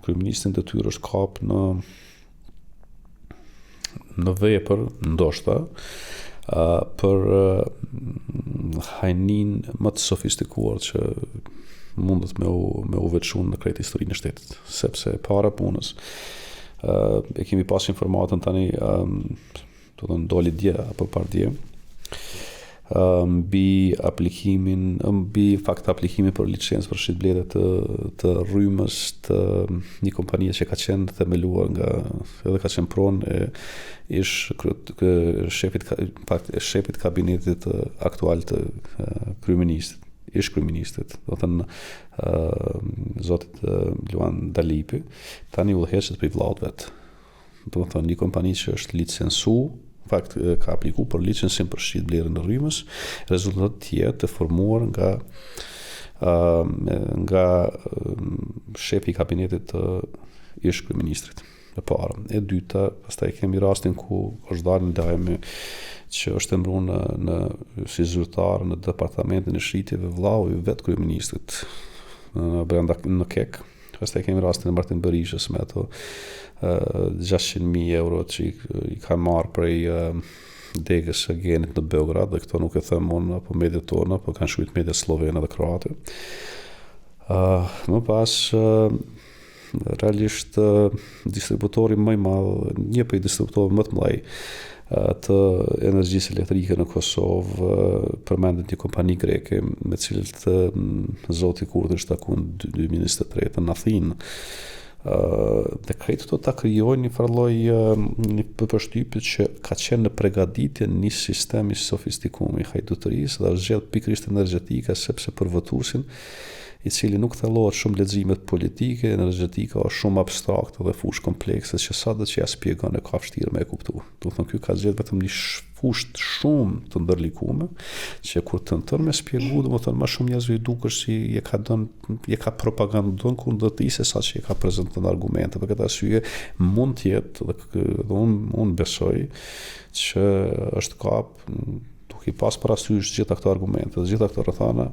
kryeministrin detyrë është kap në vepër, ndoshta, për hajnin më të sofistikuar që mundet me u veçuar në krejt historinë e shtetit, sepse para punës e kemi pas informatën tani, do të ndoli dje apo par dje, mbi aplikimin për licencë për shitblerje të rrymës të një kompanie që ka qenë themeluar edhe ka qenë pronë shefit kabinetit aktual të kryeministit, do të thënë zotit Luan Dalipi, tani udhëheqet për vllaut vet. Do të thënë një kompani që është licencu, ka apliku për licencim për shitblerjen e rrymës, rezultati tjetë të formuar nga shefi i kabinetit të ish kryeministrit. E para. E dyta, pastaj kemi rastin ku është dalë në lajme që është emëruar si zyrtar në departamentin e shitjeve vllau i vet kryeministrit brenda në KEK. Pastaj kemi rastin e Martin Berishës me ato 600.000 euro që i ka marrë prej degës së Genit në Beograd, dhe këto nuk e them unë apo mediat tona, po kanë shkruajtur mediat slovene dhe kroate. Më pas realisht distributori më i madh, një prej distributorëve më të mëdhenj të energjisë elektrike në Kosovë, përmendet një kompani greke me cilët zoti Kurti është takuar në 2023 në Athinë. Dhe krejt këto ta krijojnë një farlloj një përshtypje që ka qenë në përgatitje një sistemi sofistikuar i hajdutërisë dhe është zgjedh pikërisht energjetika sepse për votuesin i cili nuk thellohet shumë leximet politike, energjetika është shumë abstrakte dhe fushë komplekse që sado që ja shpjegon e ka vështirë me e kuptuar. Do të thonë ky ka zgjedh vetëm një fushë shumë të ndërlikuar, që kur të ndër me shpjegu, do të thonë më shumë njerëzve i duket si je ka propagandon kundërtisë sa që ka prezantuar argumente. Për këtë arsye mund të jetë dhe unë besoj që është kap i pas parasysh gjitha këto argumente dhe gjitha këto rrethana,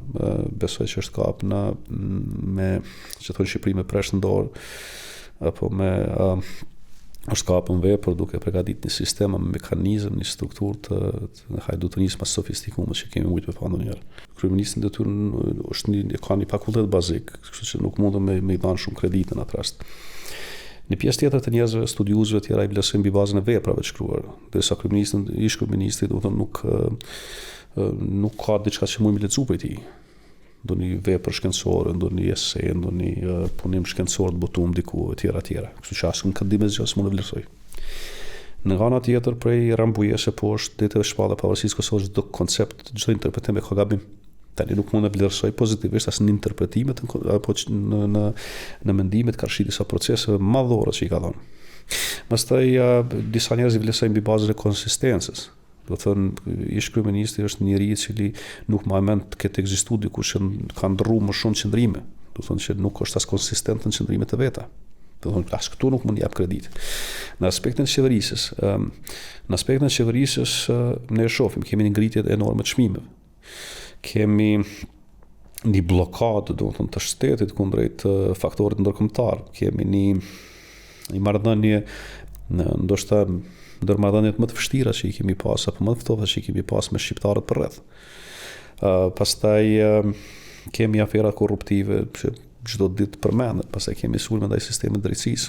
besoj që është kap me që thonë Shqipëri me presh në dorë, apo me është kap në vepër duke përgatitur një sistem, një mekanizëm, një strukturë të hajdutërisë më sofistikuar që kemi mujtë me pa ndonjëherë. Kryeministri detyrë ka një fakultet bazik, kështu që nuk mundem me i dhanë shumë kredite në atë rast. Në pjesë tjetër të njerëzve, studiuesve tjera i vlerësojnë mbi bazën e veprave të shkruara, ndërsa ish kryeministri do të nuk ka diçka që mund të lexoj prej tij. Ndonjë vepër shkencore, ndonjë esej, ndonjë punim shkencor të botuar diku etj. Kështu që asnjë këtë dimension s'mund të vlerësoj. Në ana tjetër prej Rambujese poshtë detë shpalla pavarësisë Kosovës çdo koncept, çdo interpretim e ka gabim. Tani nuk mund të vlerësoj pozitivisht asnjë interpretimet apo në mendimet karshit disa proceseve madhore që i ka dhënë. Pastaj disa njerëz i vlerësojnë mbi bazën e konsistencës. Do të thonë ish kryeministri është njëri i cili nuk më mend të ketë ekzistuar dikush që ka ndrruar më shumë qëndrime. Do të thonë që nuk është as konsistent në qëndrimet e veta. Do të thonë as këtu nuk mund jap kredit. Në aspektin e qeverisës, ne e shohim, kemi një ngritje enorme të çmimeve. Kemi një blokadë, do të thonë, të shtetit kundrejt faktorit ndërkombëtar. Kemi një marrëdhënie, ndoshta ndërmarrëdhëniet më të vështira që i kemi pas apo më të ftohta që i kemi pas me shqiptarët përreth. Pastaj kemi afera korruptive që çdo ditë përmendet, pastaj kemi sulme ndaj sistemit drejtësisë,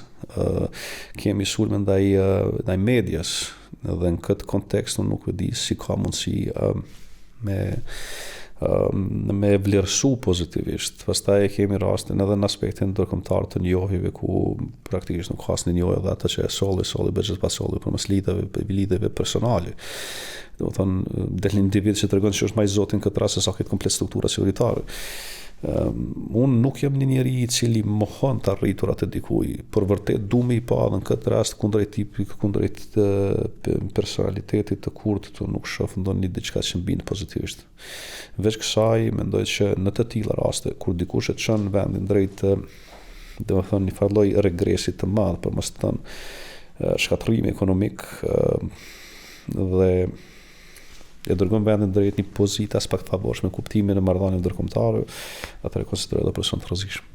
kemi sulme ndaj medias, dhe në këtë kontekst unë nuk e di si ka mundësi me vlerësu pozitivisht. Pastaj kemi rastin edhe në aspektin ndërkombëtar të njohjeve ku praktikisht nuk ka asnjë njohje dhe ata që e solli bëhet pas solli përmes lidhjeve personale. Do të thonë del një individ që tregon që është më i zotin këtë rast se sa këtë komplet struktura siguritare. Unë nuk jam një njeri i cili mohon të arriturat e dikuj, por vërtet du me i pa dhe në këtë rast kundrejt personalitetit të Kurtit nuk shoh ndonjë diçka që mbinë pozitivisht. Veç kësaj mendoj që në të tilla raste kur dikush e çon vendin drejt domethënë një farlloj regresit të madh, për mos të thënë shkatërrimi ekonomik dhe e dërgon vendin drejt një pozitë as pak të favorshme kuptimin e marrëdhënieve ndërkombëtare, atëherë konsiderohet person të rrezikshëm.